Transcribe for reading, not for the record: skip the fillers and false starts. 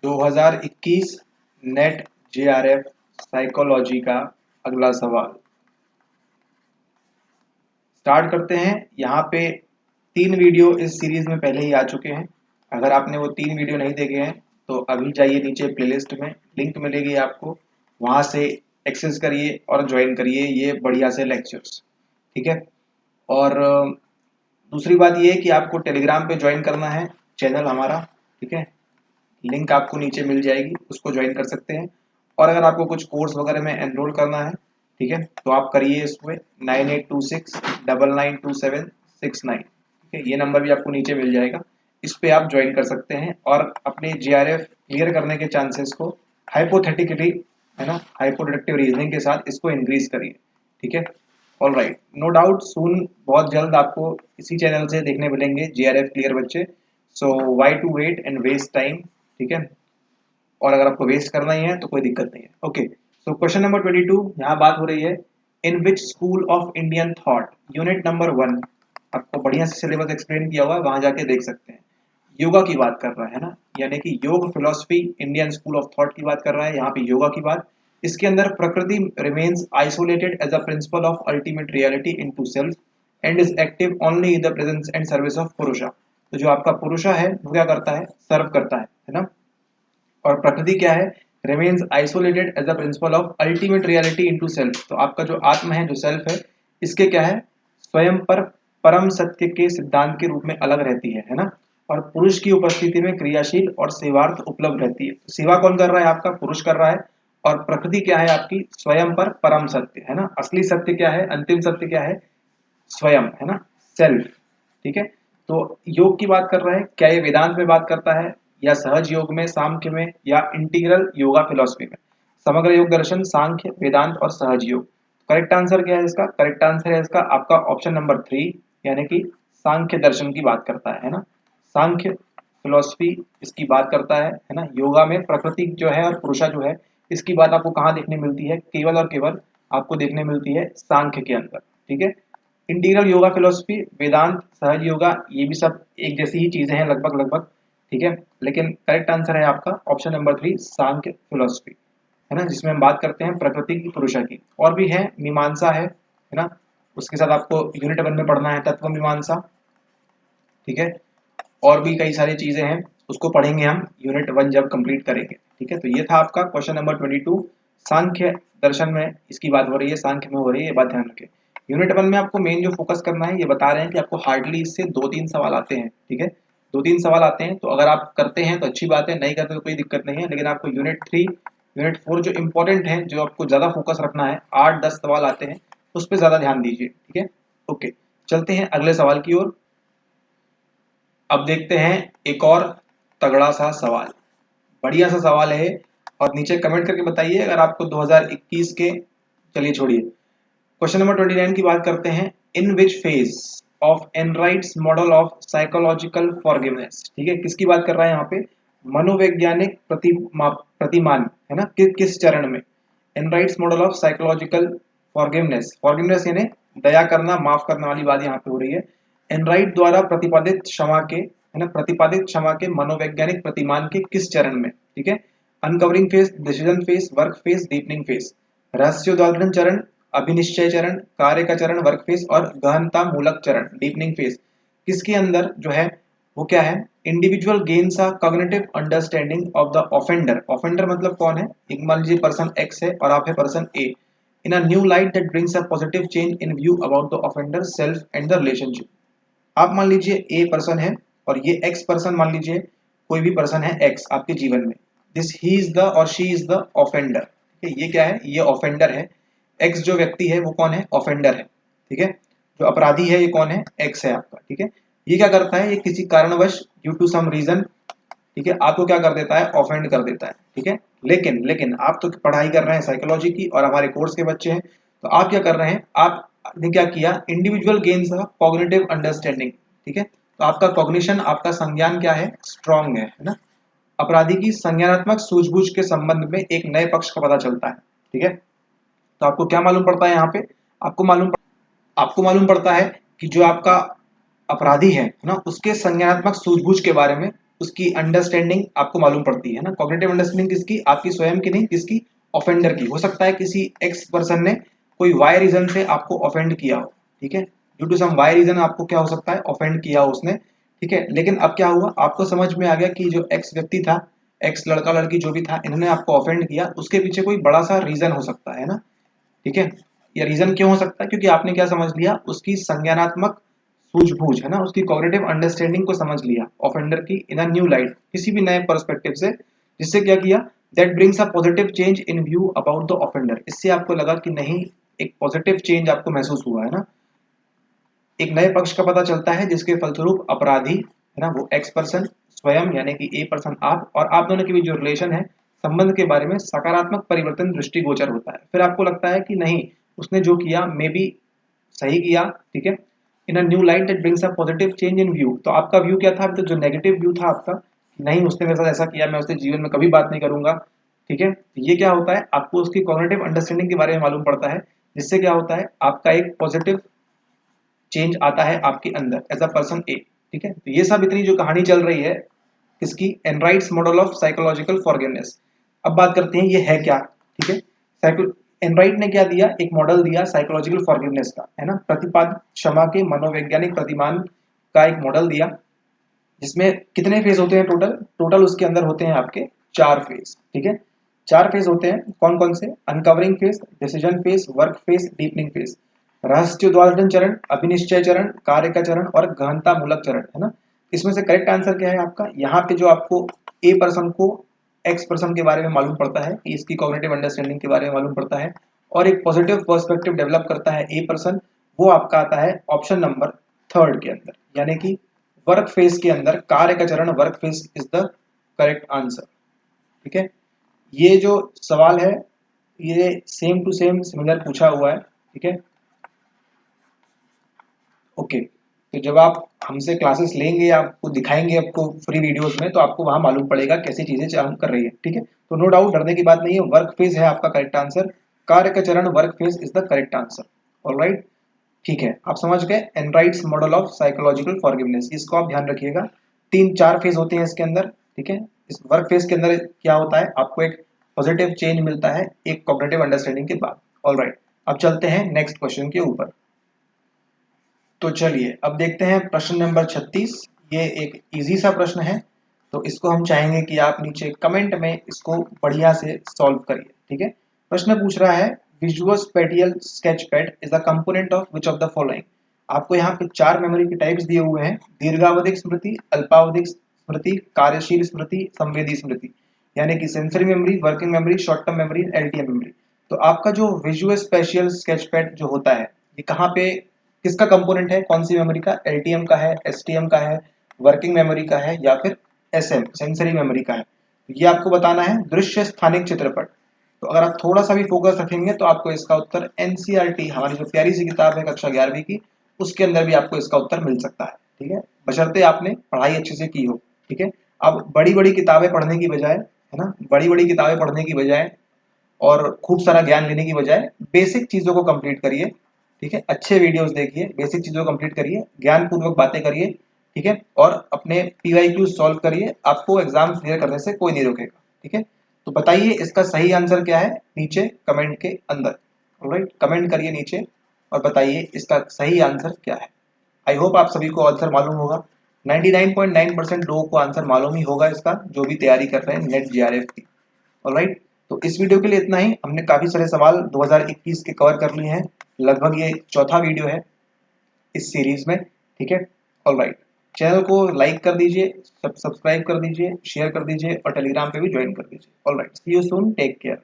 2021 net JRF psychology का अगला सवाल स्टार्ट करते हैं। यहाँ पे 3 वीडियो इस सीरीज में पहले ही आ चुके हैं। अगर आपने वो 3 वीडियो नहीं देखे हैं तो अभी जाइए नीचे प्लेलिस्ट में, लिंक मिलेगी आपको, वहां से एक्सेस करिए और ज्वाइन करिए ये बढ़िया से लेक्चर्स। ठीक है। और दूसरी बात ये है कि आपको टेलीग्राम पे ज्वाइन करना है चैनल हमारा। ठीक है, लिंक आपको नीचे मिल जाएगी, उसको ज्वाइन कर सकते हैं। और अगर आपको कुछ कोर्स वगैरह में एनरोल करना है, ठीक है, तो आप करिए इसमें 9826992769। ठीक है, ये नंबर भी आपको नीचे मिल जाएगा, इस पे आप ज्वाइन कर सकते हैं और अपने जेआरएफ क्लियर करने के चांसेस को हाइपोथेटिकली, है ना, हाइपोथेटिव रीजनिंग के साथ इसको इंक्रीज करिए। ठीक है, ऑल राइट, नो डाउट सून बहुत जल्द आपको इसी चैनल से देखने मिलेंगे जेआरएफ क्लियर बच्चे। So why to wait and waste time. ठीक है, और अगर आपको वेस्ट करना ही है तो कोई दिक्कत नहीं है। ओके, सो क्वेश्चन नंबर 22 यहाँ बात हो रही है, in which school of Indian thought, unit number 1, आपको बढ़िया से सिलेबस एक्सप्लेन किया हुआ है, वहां जाके देख सकते हैं। योगा की बात कर रहा है ना, यानी कि योग philosophy Indian school of thought की बात कर रहा है यहाँ पे, योगा की बात। इसके अंदर Prakriti remains isolated as a principle of ultimate reality into self and is active only in the presence and service of Purusha. तो जो आपका पुरुषा है वो क्या करता है, सर्व करता है ना। और प्रकृति क्या है, remains isolated as a principle of ultimate reality into self. तो आपका जो आत्मा है, जो सेल्फ है, इसके क्या है, स्वयं पर परम सत्य के सिद्धांत के रूप में अलग रहती है ना। और पुरुष की उपस्थिति में क्रियाशील और सेवार्थ उपलब्ध रहती है। तो सेवा कौन कर रहा है, आपका पुरुष कर रहा है। और प्रकृति क्या है आपकी, स्वयं पर परम सत्य है ना। असली सत्य क्या है, अंतिम सत्य क्या है, स्वयं है ना, सेल्फ। ठीक है, तो योग की बात कर रहा है, क्या ये वेदांत में बात करता है या सहज योग में, सांख्य में, या इंटीग्रल योगा फिलोसफी में। समग्र योग दर्शन, सांख्य, वेदांत और सहज योग। करेक्ट आंसर क्या है इसका, करेक्ट आंसर है इसका आपका ऑप्शन नंबर 3, यानी कि सांख्य दर्शन की बात करता है ना। सांख्य फिलोसफी इसकी बात करता है ना। योगा में प्रकृति जो है और पुरुषा जो है, इसकी बात आपको कहाँ देखने मिलती है, केवल और केवल आपको देखने मिलती है सांख्य के अंदर। ठीक है, इंटीग्रल योगा फिलोसफी, वेदांत, सहज योगा, ये भी सब एक जैसी ही चीजें हैं लगभग लगभग। ठीक है, लेकिन करेक्ट आंसर है आपका ऑप्शन नंबर 3, सांख्य फिलोसफी, है ना, जिसमें हम बात करते हैं प्रकृति की, पुरुषा की। और भी है, मीमांसा है ना। उसके साथ आपको यूनिट 1 में पढ़ना है तत्व मीमांसा। ठीक है, और भी कई सारी चीजें हैं, उसको पढ़ेंगे हम यूनिट 1 जब कंप्लीट करेंगे। ठीक है, तो ये था आपका क्वेश्चन नंबर 22, सांख्य दर्शन में इसकी बात हो रही है, सांख्य में हो रही है, ये बात ध्यान रखें। यूनिट 1 में आपको मेन जो फोकस करना है, ये बता रहे हैं कि आपको हार्डली इससे 2-3 सवाल आते हैं। ठीक है, 2-3 सवाल आते हैं, तो अगर आप करते हैं तो अच्छी बात है, नहीं करते तो कोई दिक्कत नहीं है। लेकिन आपको यूनिट 3, यूनिट 4 जो इंपॉर्टेंट है, जो आपको ज्यादा फोकस रखना है, 8-10 सवाल आते हैं, उस पर ज्यादा ध्यान दीजिए। ठीक है, ओके, चलते हैं अगले सवाल की ओर। अब देखते हैं एक और तगड़ा सा सवाल, बढ़िया सा सवाल है। और नीचे कमेंट करके बताइए अगर आपको 2021 के, चलिए छोड़िए, क्वेश्चन नंबर 29 की बात करते हैं। In which phase of Enright's model of psychological forgiveness. ठीक है, किसकी बात कर रहा है यहाँ पे, मनोवैज्ञानिक प्रतिमान, है ना, किस चरण में। Enright's model of psychological forgiveness, forgiveness यानी दया करना, माफ करने वाली बात यहाँ पे हो रही है। एनराइट द्वारा प्रतिपादित क्षमा के, है ना, प्रतिपादित क्षमा के मनोवैज्ञानिक प्रतिमान के किस चरण में। ठीक है, uncovering phase, decision phase, work phase, deepening phase. रहस्योद्घाटन चरण, अभिनिश्चय चरण, कार्य का चरण वर्क फेज, और गहनता मूलक चरण डीपनिंग फेज, किसके अंदर जो है वो क्या है, individual gains a cognitive understanding of the offender. Offender मतलब कौन है, एक मान लीजिए पर्सन एक्स है और आप है person A, in a new light that brings a positive change in view about the offender, self and the relationship. आप मान लीजिए ए पर्सन है और ये एक्स पर्सन, मान लीजिए कोई भी पर्सन है एक्स आपके जीवन में, दिस ही इज द और शी इज द ऑफेंडर। ये क्या है, ये ऑफेंडर है। एक्स जो व्यक्ति है वो कौन है, ऑफेंडर है। ठीक है, जो अपराधी है ये कौन है, एक्स है आपका। ठीक है, ये क्या करता है, ये किसी कारणवश, ड्यू टू सम रीजन, ठीक है, आपको क्या कर देता है, ऑफेंड कर देता है। ठीक है, लेकिन लेकिन आप तो पढ़ाई कर रहे हैं साइकोलॉजी की और हमारे कोर्स के बच्चे हैं, तो आप क्या कर रहे हैं, आपने क्या किया, इंडिविजुअल गेन्स कॉग्निटिव अंडरस्टैंडिंग। ठीक है, तो आपका कॉग्निशन, आपका संज्ञान क्या है, स्ट्रॉन्ग है ना। अपराधी की संज्ञानात्मक सूझबूझ के संबंध में एक नए पक्ष का पता चलता है। ठीक है, तो आपको क्या मालूम पड़ता है यहाँ पे, आपको मालूम पड़ता है कि जो आपका अपराधी है ना, उसके संज्ञानात्मक सूझबूझ के बारे में उसकी अंडरस्टैंडिंग आपको मालूम पड़ती है ना। कॉग्निटिव अंडरस्टैंडिंग किसकी, आपकी स्वयं की नहीं, किसकी, ऑफेंडर की। हो सकता है किसी एक्स पर्सन ने कोई वाई रीजन से आपको ऑफेंड किया हो, ठीक है, due to some why reason आपको क्या हो सकता है, ऑफेंड किया हो उसने, ठीक है। लेकिन अब क्या हुआ, आपको समझ में आ गया कि जो एक्स व्यक्ति था, एक्स लड़का लड़की जो भी था, इन्होंने आपको ऑफेंड किया, उसके पीछे कोई बड़ा सा रीजन हो सकता है ना, ठीक है। ये रीजन क्यों हो सकता है, क्योंकि आपने क्या समझ लिया, उसकी संज्ञानात्मक सूझबूझ है ना, उसकी कॉग्निटिव अंडरस्टैंडिंग को समझ लिया ऑफेंडर की इन अ न्यू लाइट, किसी भी नए पर्सपेक्टिव से, जिससे क्या किया, that brings a positive change in view about the offender. इससे आपको लगा कि नहीं, एक पॉजिटिव चेंज आपको महसूस हुआ है ना, एक नए पक्ष का पता चलता है, जिसके फलस्वरूप अपराधी है ना, वो एक्स पर्सन स्वयं यानी कि ए पर्सन आप, और आप दोनों के बीच जो रिलेशन है, संबंध के बारे में सकारात्मक परिवर्तन दृष्टिगोचर होता है। फिर आपको लगता है कि नहीं, उसने जो किया मे बी सही किया, ठीक है, in a new light that brings a positive change in view. तो आपका व्यू क्या था, अभी तो जो नेगेटिव व्यू था आपका, नहीं उसने मेरे साथ ऐसा किया, मैं उससे जीवन में कभी बात नहीं करूंगा, ठीक है। ये क्या होता है, आपको उसकी कॉग्निटिव अंडरस्टैंडिंग के बारे में मालूम पड़ता है, जिससे क्या होता है, आपका एक पॉजिटिव चेंज आता है आपके अंदर एज अ पर्सन ए, ठीक है। तो ये सब इतनी जो कहानी चल रही है किसकी, एनराइट्स मॉडल ऑफ साइकोलॉजिकल फॉरगिवनेस। अब बात करते हैं ये है क्या, ठीक है। एनराइट ने क्या दिया, एक मॉडल दिया साइकोलॉजिकल फॉरगिवनेस का, है ना, प्रतिपाद क्षमा के मनोवैज्ञानिक प्रतिमान का एक मॉडल दिया, जिसमें कितने फेज होते हैं टोटल, टोटल उसके अंदर होते हैं आपके 4 फेज, ठीक है। 4 फेज होते हैं, कौन कौन से, uncovering phase, decision phase, work phase, deepening phase, रहस्योद्घाटन चरण, अभिनिश्चय चरण, कार्य का चरण और गहनता मूलक चरण, है ना। इसमें से करेक्ट आंसर क्या है आपका, यहाँ पे जो आपको ए पर्सन को एक्स पर्सन के बारे में मालूम पड़ता है, कि इसकी कॉग्निटिव अंडरस्टैंडिंग के बारे में मालूम पड़ता है, और एक पॉजिटिव पर्सपेक्टिव डेवलप करता है ए पर्सन, वो आपका आता है ऑप्शन नंबर 3 के अंदर, यानी कि वर्क फेज के अंदर, कार्य का चरण work phase is the correct answer, ठीक है। ये जो सवाल है ये सेम टू सेम सिमिलर पूछा हुआ है, ठीक है। ओके, तो जब आप हमसे क्लासेस लेंगे, आपको दिखाएंगे आपको फ्री वीडियोस में, तो आपको वहां मालूम पड़ेगा कैसी चीजें हम कर रही है, ठीक है। तो नो डाउट, डरने की बात नहीं है, वर्क फेज है आपका करेक्ट आंसर, कार्य का चरण work phase is the correct answer, alright, ठीक है। आप समझ गए एनराइट्स मॉडल ऑफ साइकोलॉजिकल फॉरगिवनेस, इसको आप ध्यान रखिएगा। 3-4 फेज होते हैं इसके अंदर, ठीक है। इस वर्क फेज के अंदर क्या होता है, आपको एक पॉजिटिव चेंज मिलता है एक कॉग्निटिव अंडरस्टैंडिंग के बाद, ऑलराइट। अब चलते हैं नेक्स्ट क्वेश्चन के ऊपर। तो चलिए अब देखते हैं प्रश्न नंबर 36। ये एक इजी सा प्रश्न है, तो इसको हम चाहेंगे कि आप नीचे कमेंट में इसको बढ़िया से सॉल्व करिए, ठीक है। प्रश्न पूछ रहा है, visual spatial sketch pad is the component of which of the following. आपको यहाँ पे 4 मेमोरी के टाइप्स दिए हुए हैं, दीर्घावधिक स्मृति, अल्पावधिक स्मृति, कार्यशील स्मृति, संवेदी स्मृति, यानी कि sensory memory, working memory, short term memory, LTM memory. तो आपका जो विजुअल स्पेशियल स्केच पैड जो होता है, ये कहाँ पे, किसका कंपोनेंट है, कौन सी मेमोरी का, एलटीएम का है, एसटीएम का है, वर्किंग मेमोरी का है, या फिर एसएम सेंसरी मेमोरी का है। ये आपको बताना है, दृश्य स्थानिक चित्रपट। तो अगर आप थोड़ा सा भी फोकस रखेंगे तो आपको इसका उत्तर एनसीईआरटी, हमारी जो प्यारी सी किताब है कक्षा 11वीं की, उसके अंदर भी आपको इसका उत्तर मिल सकता है, ठीक है, बशर्ते आपने पढ़ाई अच्छे से की हो, ठीक है। अब बड़ी बड़ी किताबें पढ़ने की बजाय, है ना, बड़ी बड़ी किताबें पढ़ने की बजाय और खूब सारा ज्ञान लेने की बजाय बेसिक चीजों को कंप्लीट करिए, ठीक है। अच्छे वीडियोस देखिए, बेसिक चीजों को कंप्लीट करिए, ज्ञान पूर्वक बातें करिए, ठीक है, और अपने पीवाईक्यू सॉल्व करिए, आपको एग्जाम क्लियर करने से कोई नहीं रोकेगा, ठीक है। तो बताइए इसका सही आंसर क्या है, नीचे कमेंट के अंदर, ऑलराइट, कमेंट करिए नीचे और बताइए इसका सही आंसर क्या है। आई होप आप सभी को आंसर मालूम होगा, 99.9% लोगों को आंसर मालूम ही होगा इसका, जो भी तैयारी कर रहे हैं नेट जीआरएफ की, ऑलराइट। तो इस वीडियो के लिए इतना ही, हमने काफी सारे सवाल 2021 के कवर कर लिए हैं, लगभग ये चौथा वीडियो है इस सीरीज में, ठीक है, ऑलराइट। चैनल को लाइक कर दीजिए, सब्सक्राइब कर दीजिए, शेयर कर दीजिए और टेलीग्राम पे भी ज्वाइन कर दीजिए, alright. See you soon, take care.